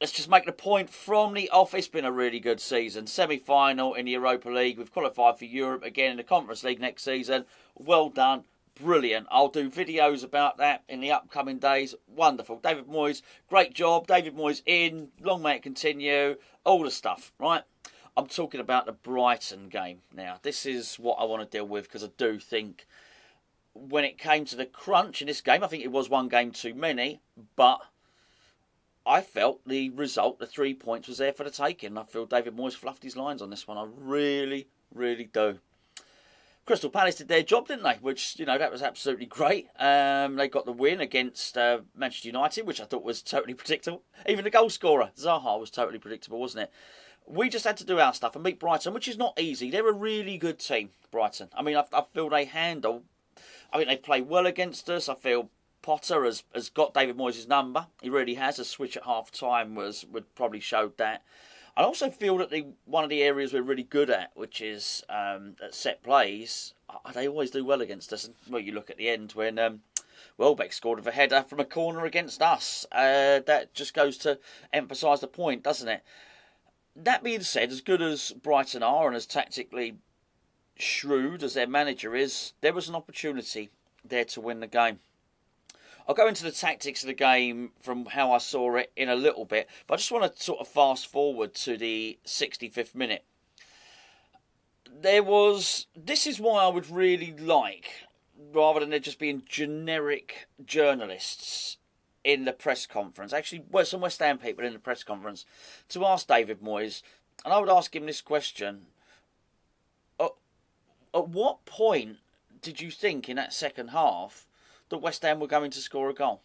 let's just make the point from the off. It's been a really good season. Semi-final in the Europa League. We've qualified for Europe again in the Conference League next season. Well done. Brilliant. I'll do videos about that in the upcoming days. Wonderful. David Moyes, great job. David Moyes in. Long may it continue. All the stuff, right? I'm talking about the Brighton game now. This is what I want to deal with because I do think when it came to the crunch in this game, I think it was one game too many, but I felt the result, the 3 points, was there for the taking. I feel David Moyes fluffed his lines on this one. I really, really do. Crystal Palace did their job, didn't they? Which, that was absolutely great. They got the win against Manchester United, which I thought was totally predictable. Even the goal scorer, Zaha, was totally predictable, wasn't it? We just had to do our stuff and beat Brighton, which is not easy. They're a really good team, Brighton. I mean, I feel they handle... I think they play well against us. I feel Potter has got David Moyes' number. He really has. A switch at half-time would probably showed that. I also feel that one of the areas we're really good at, which is at set plays, they always do well against us. And, well, you look at the end when Welbeck scored with a header from a corner against us. That just goes to emphasise the point, doesn't it? That being said, as good as Brighton are and as tactically shrewd as their manager is, there was an opportunity there to win the game. I'll go into the tactics of the game from how I saw it in a little bit, but I just want to sort of fast forward to the 65th minute. This is why I would really like, rather than there just being generic journalists in the press conference, actually some West Ham people in the press conference, to ask David Moyes, and I would ask him this question: at what point did you think in that second half that West Ham were going to score a goal?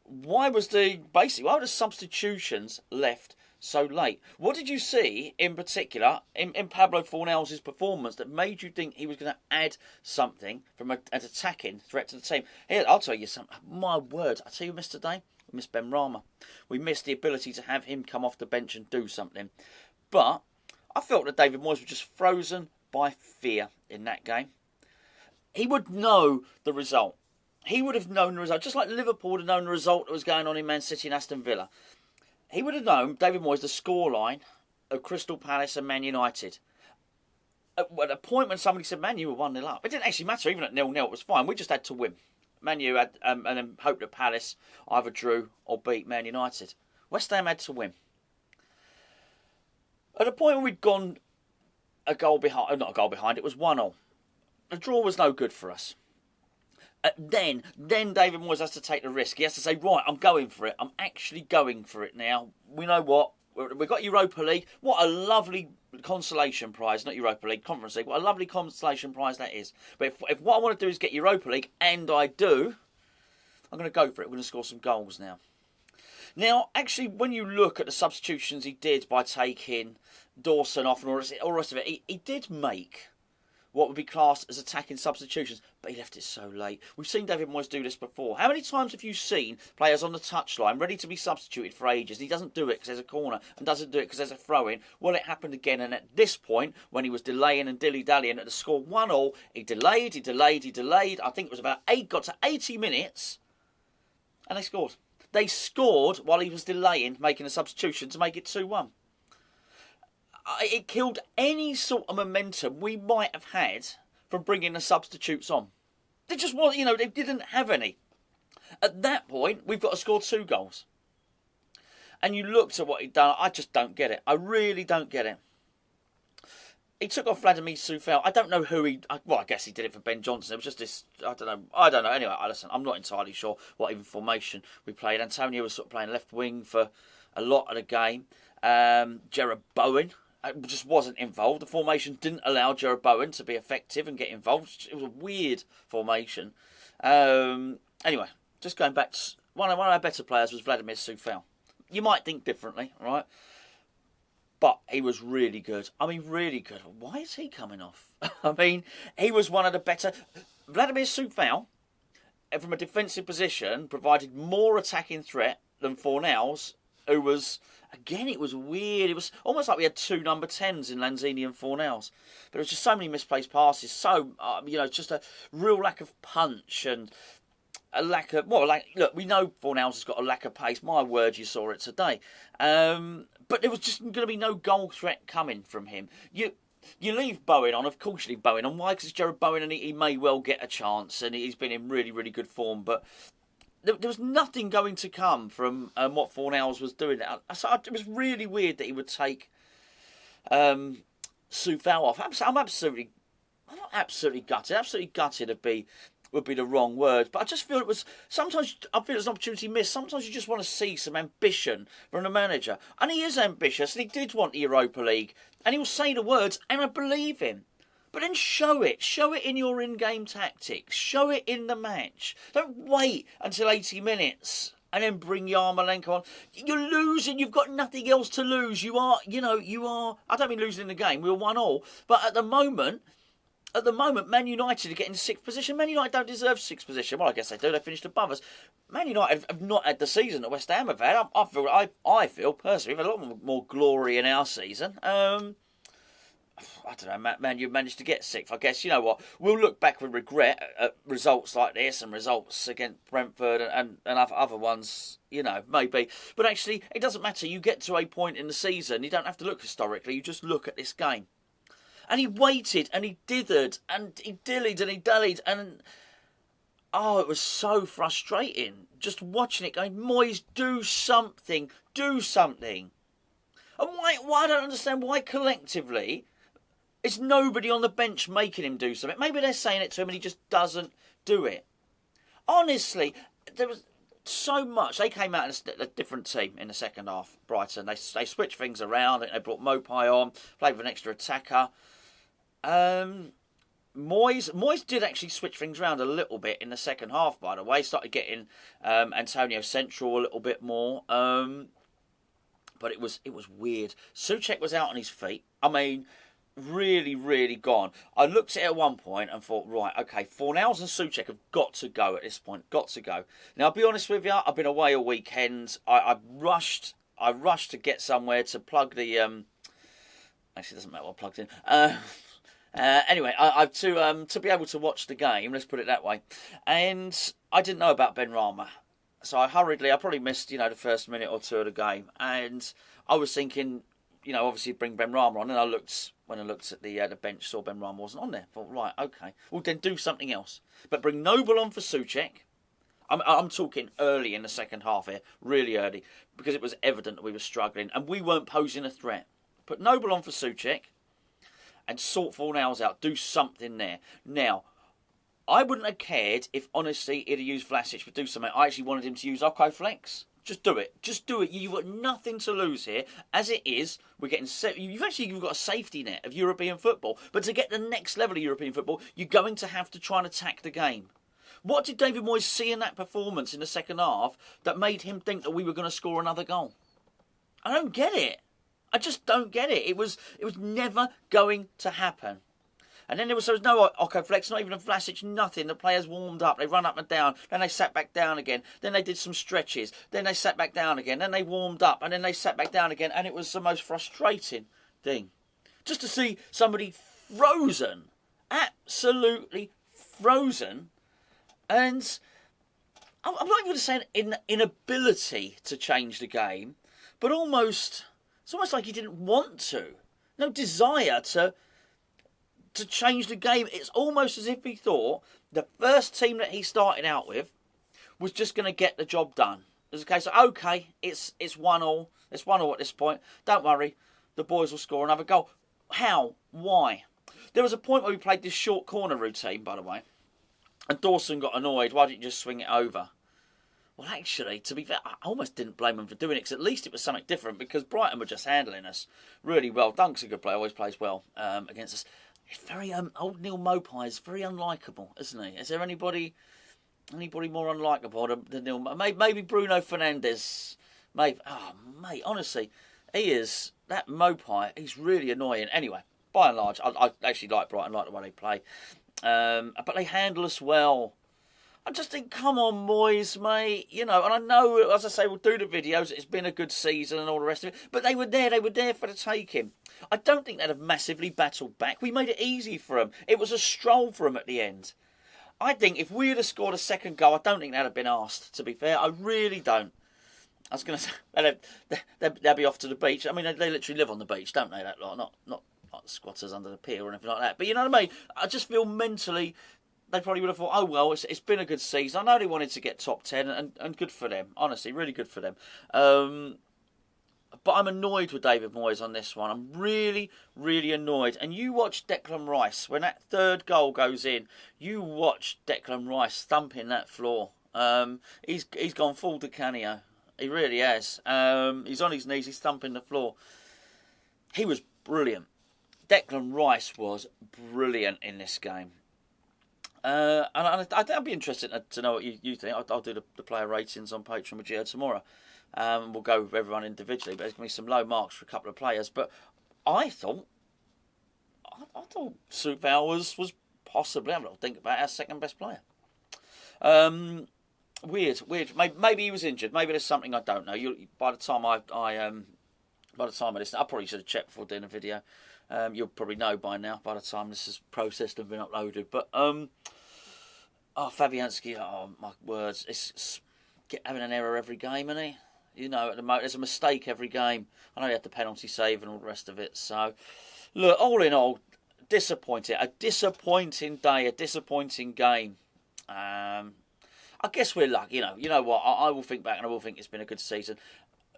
Why were the substitutions left so late? What did you see in particular in Pablo Fornals' performance that made you think he was going to add something from an attacking threat to the team? Here, I'll tell you something. My word, I tell you, missed today. We missed Ben Rama. We missed the ability to have him come off the bench and do something. But I felt that David Moyes was just frozen by fear in that game. He would know the result. He would have known the result. Just like Liverpool would have known the result that was going on in Man City and Aston Villa. He would have known, David Moyes, the scoreline of Crystal Palace and Man United. At a point when somebody said Man U were 1-0 up. It didn't actually matter. Even at 0-0, it was fine. We just had to win. Man U had, and then hoped that Palace either drew or beat Man United. West Ham had to win. At a point when we'd gone a goal behind, not a goal behind, it was 1-0. The draw was no good for us. Then David Moyes has to take the risk. He has to say, right, I'm going for it. I'm actually going for it now. We know what? We've got Europa League. What a lovely consolation prize. Not Europa League, Conference League. What a lovely consolation prize that is. But if what I want to do is get Europa League, and I do, I'm going to go for it. We're going to score some goals now. Now, actually, when you look at the substitutions he did by taking Dawson off and all the rest of it, he did make what would be classed as attacking substitutions, but he left it so late. We've seen David Moyes do this before. How many times have you seen players on the touchline ready to be substituted for ages? He doesn't do it because there's a corner and doesn't do it because there's a throw-in. Well, it happened again, and at this point, when he was delaying and dilly-dallying at the score 1-0, he delayed. I think it was got to 80 minutes, and they scored. They scored while he was delaying, making a substitution to make it 2-1. It killed any sort of momentum we might have had from bringing the substitutes on. They just wasn't, they didn't have any. At that point, we've got to score 2 goals. And you looked at what he'd done, I just don't get it. I really don't get it. He took off Vladimir Soufal. I don't know who I guess he did it for Ben Johnson. It was just this, I don't know. Anyway, listen, I'm not entirely sure what even formation we played. Antonio was sort of playing left wing for a lot of the game. Jarrod Bowen just wasn't involved. The formation didn't allow Jarrod Bowen to be effective and get involved. It was a weird formation. Anyway, just going back to one of our better players was Vladimir Soufal. You might think differently, right? But he was really good. I mean, really good. Why is he coming off? I mean, he was one of the better. Vladimir Soufal, from a defensive position, provided more attacking threat than Fornals, who was... Again, it was weird. It was almost like we had 2 number 10s in Lanzini and Fornals. But there was just so many misplaced passes. So, just a real lack of punch. And a lack of... Well, look, we know Fornals has got a lack of pace. My word, you saw it today. But there was just going to be no goal threat coming from him. You leave Bowen on. Of course you leave Bowen on. Why? Because it's Jared Bowen and he may well get a chance. And he's been in really, really good form. But there was nothing going to come from what Fornals was doing. So it was really weird that he would take Soufal off. I'm not absolutely gutted. Absolutely gutted would be the wrong word. But I just feel sometimes I feel it's an opportunity missed. Sometimes you just want to see some ambition from the manager. And he is ambitious and he did want the Europa League. And he'll say the words and I believe him. But then show it. Show it in your in-game tactics. Show it in the match. Don't wait until 80 minutes and then bring Yarmolenko on. You're losing. You've got nothing else to lose. You are. I don't mean losing in the game. We were 1-1. But at the moment, Man United are getting 6th position. Man United don't deserve 6th position. Well, I guess they do. They finished above us. Man United have not had the season that West Ham have had. I feel personally, we've had a lot more glory in our season. I don't know, Man, you managed to get 6th. I guess, you know what, we'll look back with regret at results like this and results against Brentford and other ones, maybe. But actually, it doesn't matter. You get to a point in the season, you don't have to look historically, you just look at this game. And he waited, and he dithered, and he dillied, and he dallied, and... Oh, it was so frustrating, just watching it, going, Moyes, do something, do something. And why I don't understand why collectively... It's nobody on the bench making him do something. Maybe they're saying it to him and he just doesn't do it. Honestly, there was so much. They came out in a different team in the second half, Brighton. They switched things around. They brought Mopai on, played with an extra attacker. Moyes did actually switch things around a little bit in the second half, by the way. Started getting Antonio central a little bit more. But it was weird. Souček was out on his feet. I mean... really, really gone. I looked at it at one point and thought, right, okay, Fornals and Souček have got to go at this point. Got to go. Now, I'll be honest with you, I've been away a weekend. I rushed to get somewhere to plug the... Actually, it doesn't matter what I plugged in. Anyway, to be able to watch the game, let's put it that way. And I didn't know about Benrahma. So I probably missed, the first minute or two of the game. And I was thinking... obviously bring Benrahma on, and when I looked at the bench, saw Benrahma wasn't on there. Thought, right, okay, well then do something else. But bring Noble on for Souček. I'm talking early in the second half here, really early, because it was evident that we were struggling and we weren't posing a threat. Put Noble on for Souček and sort Fornals out. Do something there. Now, I wouldn't have cared if honestly he'd have used Vlasic to do something. I actually wanted him to use Flex. Just do it. Just do it. You've got nothing to lose here. As it is, we're getting... You've got a safety net of European football. But to get the next level of European football, you're going to have to try and attack the game. What did David Moyes see in that performance in the second half that made him think that we were going to score another goal? I don't get it. I just don't get it. It was never going to happen. And then there was no Flex, not even a Vlasic, nothing. The players warmed up. They run up and down. Then they sat back down again. Then they did some stretches. Then they sat back down again. Then they warmed up. And then they sat back down again. And it was the most frustrating thing. Just to see somebody frozen. Absolutely frozen. And I'm not even saying inability to change the game. But it's almost like he didn't want to. No desire to change the game. It's almost as if he thought the first team that he started out with was just going to get the job done. It's a case of, okay, it's 1-1. It's 1-1 at this point. Don't worry, the boys will score another goal. How? Why? There was a point where we played this short corner routine, by the way, and Dawson got annoyed. Why didn't you just swing it over? Well, actually, to be fair, I almost didn't blame him for doing it, because at least it was something different, because Brighton were just handling us really well. Dunk's a good player, always plays well against us. It's very old Neil Mopai is very unlikable, isn't he? Is there anybody more unlikable than Neil? Maybe Bruno Fernandes. Maybe. Oh, mate, honestly, he is that Mopai. He's really annoying. Anyway, by and large, I actually like Brighton, like the way they play, but they handle us well. I just think, come on, Moyes, mate. And I know, as I say, we'll do the videos. It's been a good season and all the rest of it. But they were there for the taking. I don't think they'd have massively battled back. We made it easy for them. It was a stroll for them at the end. I think if we had scored a second goal, I don't think they'd have been asked, to be fair. I really don't. I was going to say, they'll be off to the beach. I mean, they literally live on the beach, don't they, that lot? Not like squatters under the pier or anything like that. But you know what I mean? I just feel mentally, they probably would have thought, oh, well, it's been a good season. I know they wanted to get top 10, and good for them. Honestly, really good for them. But I'm annoyed with David Moyes on this one. I'm really, really annoyed. And you watch Declan Rice, when that third goal goes in, you watch Declan Rice thumping that floor. He's gone full Di Canio. He really has. He's on his knees, he's thumping the floor. He was brilliant. Declan Rice was brilliant in this game. And I'd be interested to know what you think. I'll do the player ratings on Patreon with Gio tomorrow. We'll go with everyone individually, but there's going to be some low marks for a couple of players. But I thought Suval was possibly, I'm not thinking about it, our second best player. Weird. Maybe he was injured. Maybe there's something I don't know. By the time I listen, I probably should have checked before doing the video. You'll probably know by now. By the time this is processed and been uploaded, but Fabianski. Oh my words! It's having an error every game, isn't he? You know, at the moment, there's a mistake every game. I know he had the penalty save and all the rest of it. So, look, all in all, disappointing. A disappointing day, a disappointing game. I guess we're lucky, you know what, I will think back and I will think it's been a good season.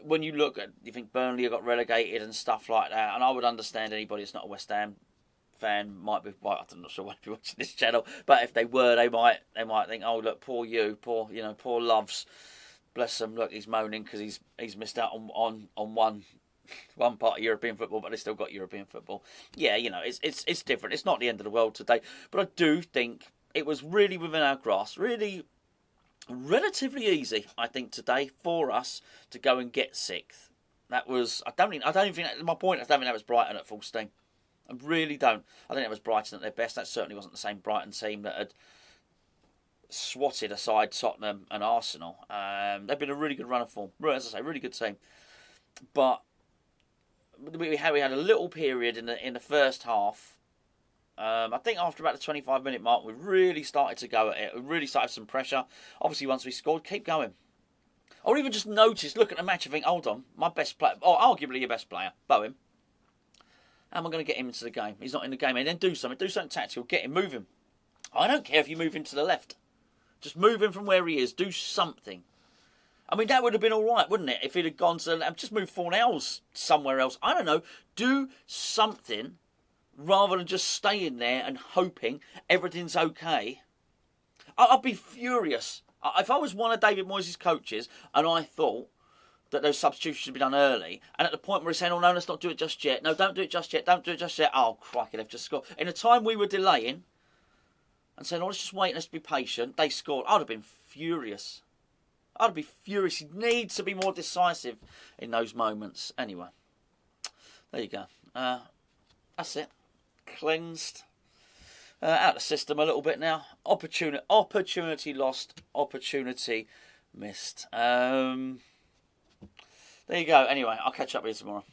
When you look at, you think Burnley got relegated and stuff like that, and I would understand anybody that's not a West Ham fan might be, well, I'm not sure why they'd be watching this channel, but if they were, they might think, oh look, poor Loves, bless him, look, he's moaning because he's missed out on one part of European football, but they still got European football. Yeah, it's different. It's not the end of the world today, but I do think it was really within our grasp, really relatively easy, I think, today for us to go and get sixth. That was, I don't even think, my point, I don't think that was Brighton at full steam. I really don't. I think it was Brighton at their best. That certainly wasn't the same Brighton team that had swatted aside Tottenham and Arsenal. They've been a really good run of form. As I say, really good team. But we had a little period in the first half. I think after about the 25-minute mark, we really started to go at it. We really started some pressure. Obviously, once we scored, keep going. Or even just notice, look at the match and think, hold on, my best player, or arguably your best player, Bowen. How am I going to get him into the game? He's not in the game. And then do something tactical, get him, move him. I don't care if you move him to the left. Just move him from where he is. Do something. I mean, that would have been all right, wouldn't it? If he'd have gone to just move Fornells somewhere else. I don't know. Do something rather than just staying there and hoping everything's okay. I'd be furious. If I was one of David Moyes' coaches and I thought that those substitutions should be done early, and at the point where he's saying, oh no, let's not do it just yet. No, don't do it just yet. Don't do it just yet. Oh, crikey, they've just scored. In the time we were delaying and saying, oh, let's just wait, let's be patient, they scored. I'd have been furious. I'd be furious. He needs to be more decisive in those moments. Anyway, there you go. That's it. Cleansed. Out of the system a little bit now. Opportunity lost. Opportunity missed. There you go. Anyway, I'll catch up with you tomorrow.